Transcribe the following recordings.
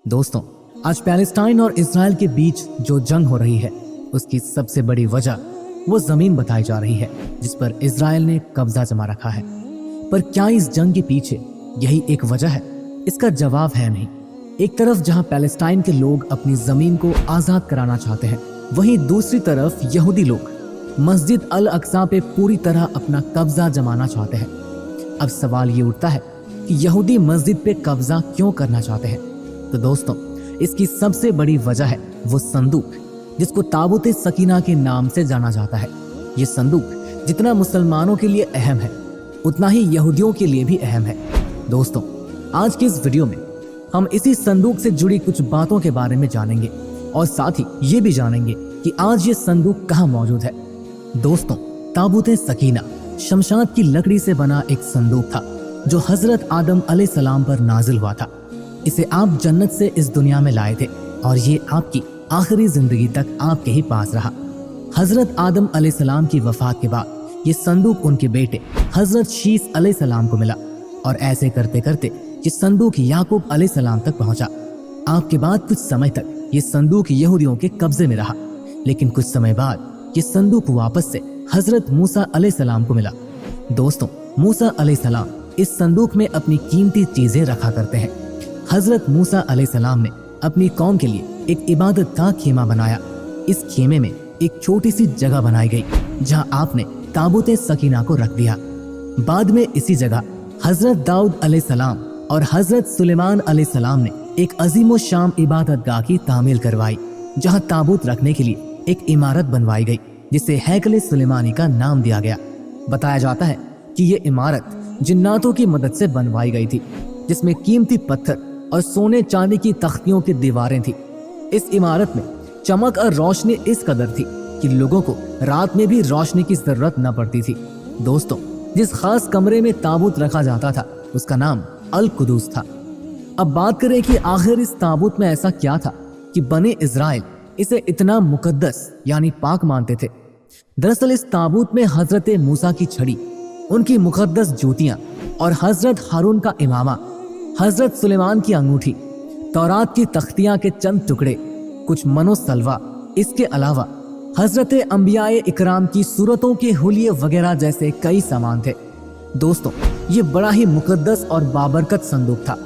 दोस्तों, आज पैलेस्टाइन और इजराइल के बीच जो जंग हो रही है उसकी सबसे बड़ी वजह वो जमीन बताई जा रही है जिस पर इजराइल ने कब्जा जमा रखा है। पर क्या इस जंग के पीछे यही एक वजह है? इसका जवाब है नहीं। एक तरफ जहां पैलेस्टाइन के लोग अपनी जमीन को आजाद कराना चाहते हैं, वहीं दूसरी तरफ यहूदी लोग मस्जिद अल अक्सा पे पूरी तरह अपना कब्जा जमाना चाहते हैं। अब सवाल ये उठता है कि यहूदी मस्जिद पे कब्जा क्यों करना चाहते हैं? तो दोस्तों, इसकी सबसे बड़ी वजह है वो संदूक जिसको ताबूत सकीना के नाम से जाना जाता है। ये संदूक जितना मुसलमानों के लिए अहम है उतना ही यहूदियों के लिए भी अहम है। दोस्तों, आज की इस वीडियो में हम इसी संदूक से जुड़ी कुछ बातों के बारे में जानेंगे और साथ ही ये भी जानेंगे कि आज ये संदूक कहाँ मौजूद है। दोस्तों, ताबूत सकीना शमशाद की लकड़ी से बना एक संदूक था जो हजरत आदम अलैहिस्सलाम पर नाजिल हुआ था। इसे आप जन्नत से इस दुनिया में लाए थे और ये आपकी आखिरी जिंदगी तक आपके ही पास रहा। हजरत आदम अलैहिस्सलाम की वफात के बाद ये संदूक उनके बेटे हजरत शीस अलैहिस्सलाम को मिला और ऐसे करते करते ये संदूक याकूब अलैहिस्सलाम तक पहुंचा। आपके बाद कुछ समय तक ये संदूक यहूदियों के कब्जे में रहा, लेकिन कुछ समय बाद ये संदूक वापस से हजरत मूसा अलैहिस्सलाम को मिला। दोस्तों, मूसा अलैहिस्सलाम इस संदूक में अपनी कीमती चीजें रखा करते हैं। हजरत मूसा अलैहिस्सलाम ने अपनी कौम के लिए एक इबादत का खेमा बनाया। इस खेमे में एक छोटी सी जगह बनाई गई जहां आपने ताबूत सकीना को रख दिया। बाद में इसी जगह हजरत दाऊद अलैहिस्सलाम और हजरत सुलेमान अलैहिस्सलाम ने एक अजीम शाम इबादत गाह की तामील करवाई जहां ताबूत रखने के लिए एक इमारत बनवाई गई जिसे हैकल सुलेमानी का नाम दिया गया। बताया जाता है कि ये इमारत जिन्नातों की मदद से बनवाई गई थी जिसमें कीमती पत्थर और सोने चांदी की तख्तियों की दीवारें थी। इस इमारत में चमक और रोशनी इस कदर थी कि लोगों को रात में भी रोशनी की जरूरत न पड़ती थी। दोस्तों, जिस खास कमरे में ताबूत रखा जाता था उसका नाम अल कुदूस था। अब बात करें कि आखिर इस ताबूत में ऐसा क्या था कि बने इजराइल इसे इतना मुकद्दस यानी पाक मानते थे। दरअसल इस ताबूत में हजरत मूसा की छड़ी, उनकी मुकद्दस जूतियां और हजरत हारून का इमामा, हजरत सुलेमान की अंगूठी, तौरात की तख्तियां के चंद टुकड़े, कुछ मनोसलवा, इसके अलावा हजरत अंबियाए इकराम की सूरतों के हुलिये वगैरह जैसे कई सामान थे। दोस्तों, ये बड़ा ही मुकद्दस और बाबरकत संदूक था।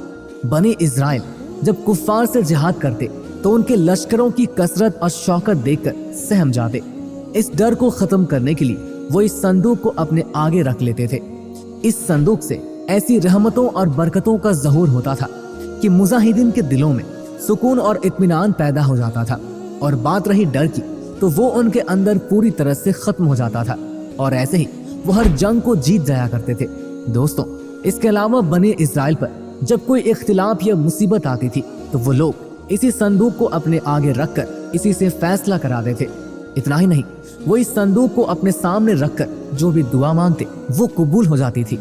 बने इजराइल जब कुफ्फार से जिहाद करते तो उनके लश्करों की कसरत और शौकत देखकर सहम जाते। इस डर को खत्म करने के लिए वो इस संदूक को अपने आगे रख लेते थे। इस संदूक से ऐसी रहमतों और बरकतों का ज़हूर होता था कि मुजाहिदीन के दिलों में सुकून और इत्मीनान पैदा हो जाता था। और बात रही डर की तो वो उनके अंदर पूरी तरह से खत्म हो जाता था और ऐसे ही वो हर जंग को जीत जाया करते थे। दोस्तों, इसके अलावा बने इजराइल पर जब कोई इख्तिलाफ या मुसीबत आती थी तो वो लोग इसी संदूक को अपने आगे रखकर इसी से फैसला कराते थे। इतना ही नहीं, वो इस संदूक को अपने सामने रखकर जो भी दुआ मांगते वो कबूल हो जाती थी।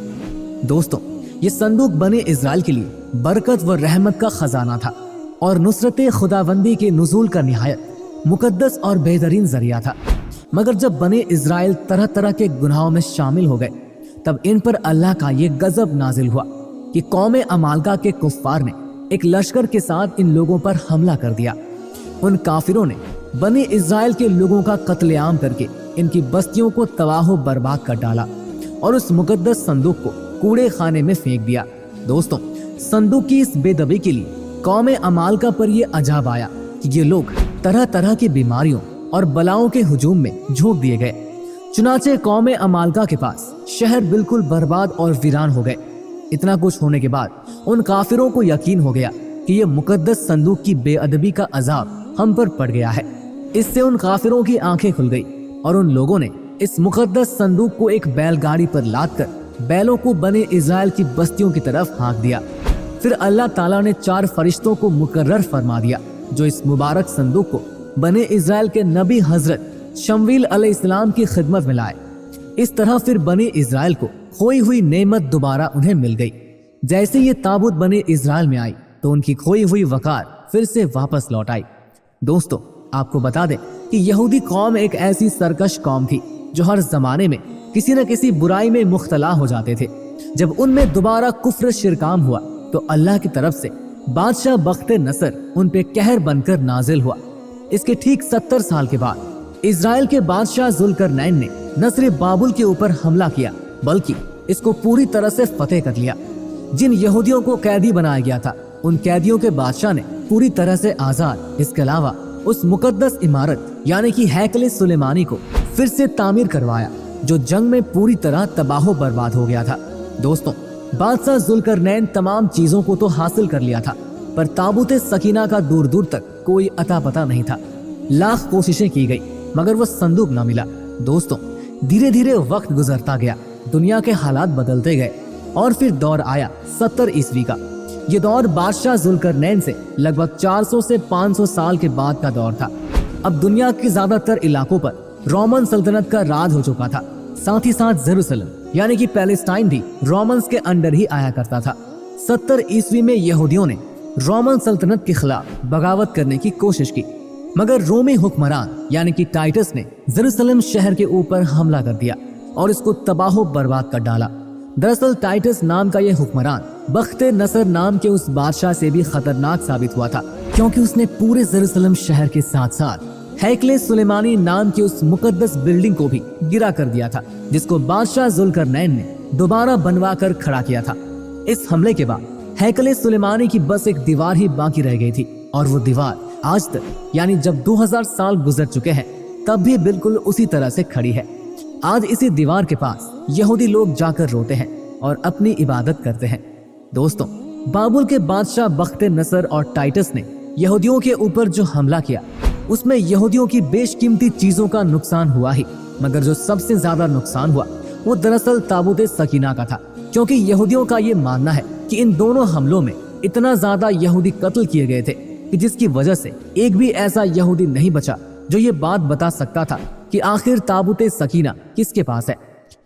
दोस्तों, ये संदूक बने इजराइल के लिए बरकत व रहमत का खजाना था और नुसरत खुदाबंदी के नुज़ूल का निहायत मुकद्दस और बेहतरीन जरिया था। मगर जब बने इजराइल तरह तरह के गुनाहों में शामिल हो गए तब इन पर अल्लाह का ये गजब नाजिल हुआ कि कौम अमालका के कुफ्फार ने एक लश्कर के साथ इन लोगों पर हमला कर दिया। उन काफिरों ने बने इजराइल के लोगों का कत्लेआम करके इनकी बस्तियों को तबाह बर्बाद कर डाला और उस मुकद्दस संदूक को कूड़े खाने में फेंक दिया। दोस्तों, संदूक की इस बेदबी के लिए कौम अमालका पर यह अजाब आया कि ये लोग तरह तरह की बीमारियों और बलाओं के हुजूम में झोंक दिए गए। चुनाचे कौम अमालका के पास शहर बिल्कुल बर्बाद और वीरान हो गए। इतना कुछ होने के बाद उन काफिरों को यकीन हो गया कि ये मुकद्दस संदूक की बेअदबी का अजाब हम पर पड़ गया है। इससे उन काफिरों की आंखें खुल गई और उन लोगों ने इस मुकद्दस संदूक को एक बैलगाड़ी पर लादकर बैलों को बने इजराइल की बस्तियों की तरफ हाँक दिया। फिर अल्लाह ताला ने 4 फरिश्तों को मुकर्रर फरमा दिया जो इस मुबारक संदूक को बने इजराइल के नबी हजरत शमवील अलैहिस्सलाम की खिदमत में लाए। इस तरह फिर बने इजराइल को खोई हुई नेमत दोबारा उन्हें मिल गई। जैसे ये ताबूत बने इजराइल में आई तो उनकी खोई हुई वकार फिर से वापस लौट आई। दोस्तों, आपको बता दें कि यहूदी कौम एक ऐसी सरकश कौम थी जो हर जमाने में किसी न किसी बुराई में मुख्तला हो जाते थे। जब उनमें दोबारा कुफ्र शिरकाम हुआ तो अल्लाह की तरफ से बादशाह बख्ते नसर उन पे कहर बनकर नाजिल हुआ। इसके ठीक 70 साल के बाद इजराइल के बादशाह जुल्करनैन ने न सिर्फ बाबुल के ऊपर हमला किया बल्कि इसको पूरी तरह से फतेह कर लिया। जिन यहूदियों को कैदी बनाया गया था उन कैदियों के बादशाह ने पूरी तरह से आजाद, इसके अलावा उस मुकद्दस इमारत यानी कि हैकल सुलेमानी को फिर से तामीर करवाया जो जंग में पूरी तरह तबाह बर्बाद हो गया था। दोस्तों, बादशाह जुल्करनैन तमाम चीजों को तो हासिल कर लिया था, पर ताबूत सकीना का दूर दूर तक कोई अता पता नहीं था। लाख कोशिशें की गई मगर वो संदूक ना मिला। दोस्तों, धीरे धीरे वक्त गुजरता गया, दुनिया के हालात बदलते गए और फिर दौर आया 70 ईस्वी का। ये दौर बादशाह जुल्करनैन से लगभग 400 से 500 साल के बाद का दौर था। अब दुनिया के ज्यादातर इलाकों पर रोमन सल्तनत का राज हो चुका था। साथ ही साथ जेरूसलम यानी कि पैलेस्टाइन भी रोमन्स के अंडर ही आया करता था। 70 ईस्वी में यहूदियों ने रोमन सल्तनत के खिलाफ बगावत करने की कोशिश की, मगर रोमी हुक्मरान यानी कि टाइटस ने जेरूसलम शहर के ऊपर हमला कर दिया और इसको तबाह बर्बाद कर डाला। दरअसल टाइटस नाम का यह हुक्मरान बख्ते नसर नाम के उस बादशाह से भी खतरनाक साबित हुआ था, क्योंकि उसने पूरे जेरूसलम शहर के साथ साथ हैकल सुलेमानी नाम की उस मुकद्दस बिल्डिंग को भी गिरा कर दिया था, जिसको बादशाह जुल्करनैन ने दोबारा बनवा कर खड़ा किया था। इस हमले के बाद हैकल सुलेमानी की बस एक दीवार ही बाकी रह गई थी और वो दीवार आज तक यानी जब 2000 साल गुजर चुके हैं तब भी बिल्कुल उसी तरह से खड़ी है। आज इसी दीवार के पास यहूदी लोग जाकर रोते हैं और अपनी इबादत करते हैं। दोस्तों, बाबुल के बादशाह बख्ते नसर और टाइटस ने यहूदियों के ऊपर जो हमला किया उसमें यहूदियों की बेशकीमती चीजों का नुकसान हुआ ही, मगर जो सबसे ज्यादा नुकसान हुआ वो दरअसल ताबूत सकीना का था, क्योंकि यहूदियों का ये मानना है कि इन दोनों हमलों में इतना ज्यादा यहूदी कत्ल किए गए थे कि जिसकी वजह से एक भी ऐसा यहूदी नहीं बचा जो ये बात बता सकता था कि आखिर ताबूत सकीना किसके पास है।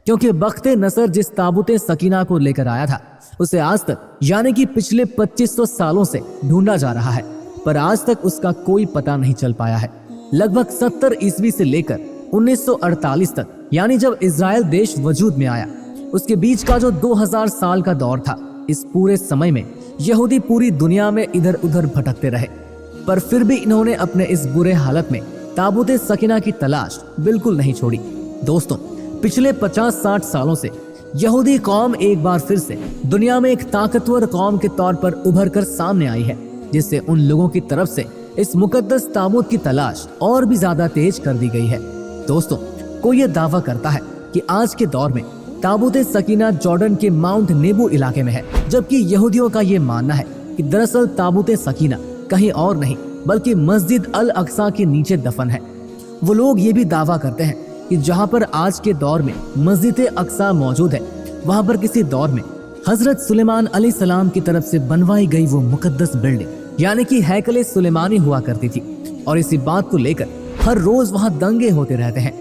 क्योंकि बख्ते नसर जिस ताबूत सकीना को लेकर आया था उसे आज तक यानी कि पिछले 2500 सालों से ढूंढा जा रहा है, पर आज तक उसका कोई पता नहीं चल पाया है। लगभग 70 ईस्वी से लेकर 1948 तक यानी जब इजराइल देश वजूद में आया उसके बीच का जो 2000 साल का दौर था, इस पूरे समय में यहूदी पूरी दुनिया में इधर उधर भटकते रहे, पर फिर भी इन्होंने अपने इस बुरे हालत में ताबूत सकीना की तलाश बिल्कुल नहीं छोड़ी। दोस्तों, पिछले 50-60 सालों से यहूदी कौम एक बार फिर से दुनिया में एक ताकतवर कौम के तौर पर उभर कर सामने आई है, जिससे उन लोगों की तरफ से इस मुकद्दस ताबूत की तलाश और भी ज्यादा तेज कर दी गई है। दोस्तों, कोई ये दावा करता है कि आज के दौर में ताबूत सकीना जॉर्डन के माउंट नेबू इलाके में है, जबकि यहूदियों का ये मानना है कि दरअसल ताबूत सकीना कहीं और नहीं बल्कि मस्जिद अल अक्सा के नीचे दफन है। वो लोग ये भी दावा करते हैं कि जहाँ पर आज के दौर में मस्जिद अक्सा मौजूद है, वहाँ पर किसी दौर में हजरत सुलेमान अलैहिस्सलाम की तरफ से बनवाई गई वो मुकद्दस बिल्डिंग यानी कि हैकल सुलेमानी हुआ करती थी, और इसी बात को लेकर हर रोज वहाँ दंगे होते रहते हैं।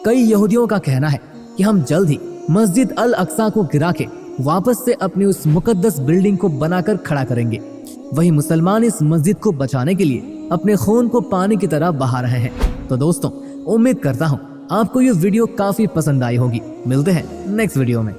कई यहूदियों का कहना है कि हम जल्द ही मस्जिद अल अक्सा को गिरा के वापस से अपनी उस मुकद्दस बिल्डिंग को बनाकर खड़ा करेंगे। वही मुसलमान इस मस्जिद को बचाने के लिए अपने खून को पानी की तरह बहा रहे हैं। तो दोस्तों, उम्मीद करता हूँ आपको ये वीडियो काफी पसंद आई होगी। मिलते हैं नेक्स्ट वीडियो में।